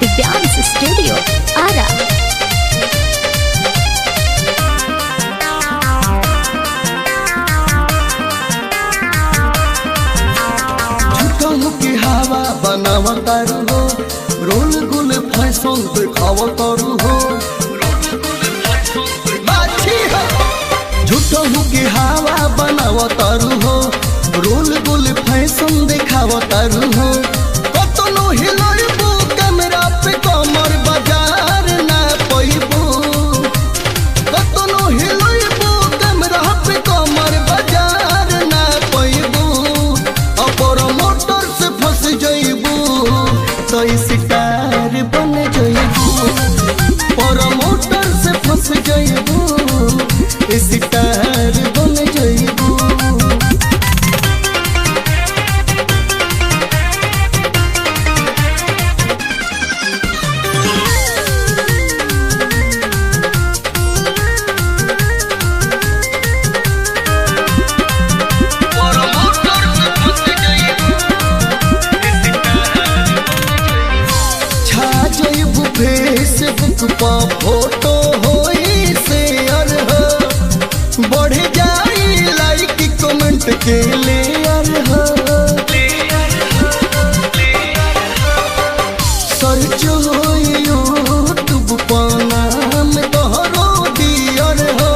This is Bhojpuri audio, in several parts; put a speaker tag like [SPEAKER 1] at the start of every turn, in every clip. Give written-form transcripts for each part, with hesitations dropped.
[SPEAKER 1] दिव्यांश स्टूडियो आरा।
[SPEAKER 2] के हवा बनावा तारू हो, रोल गुल फैशन दिखावा तारू हो। झूठहू के हवा बनावा तारू हो, रोल गुल फैशन दिखावा तारू हो। कतनो हिलाइबू कैमरा पे कमर बाजार ना पैबू, कतनो हिलाइबू कैमरा पे कमर बाजार ना पैबू। अपर मोटर से फंस जइबू तो सितार बन जइबू, पर मोटर से फंस जइबू सितार बन जइबू। फेसबुक पर फोटो होई शेयर हो, बढ़ जाई लाइक कमेंट के लेयर हो। सर्च होई यूट्यूब पर नाम तोहरो डियर हो,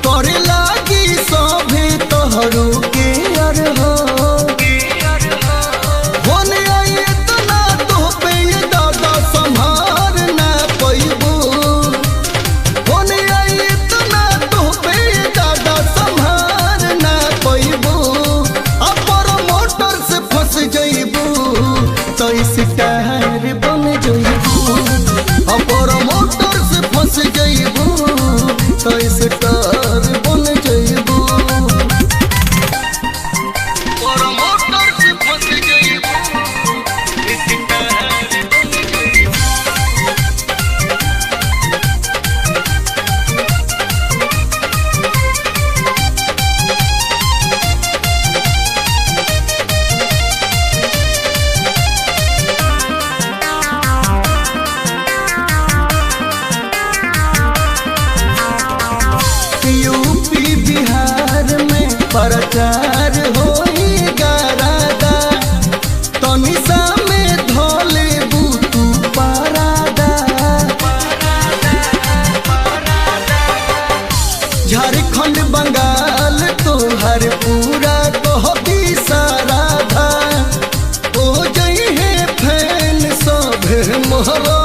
[SPEAKER 2] करे लागी सभे तोहरो केयर हो। तो सितार बन जइबू, अपर मोटर से फंस जइबू तो सितार बन जइबू। अपर मोटर से फंस जइबू सितार बन जइबू। यूपी बिहार में प्रचार होई गारादा, तनिसा में धोले बूतू पारादा। झारखंड बंगाल तोहर पूरा कहती साराधा, ओ जई है फैन सब मोहरा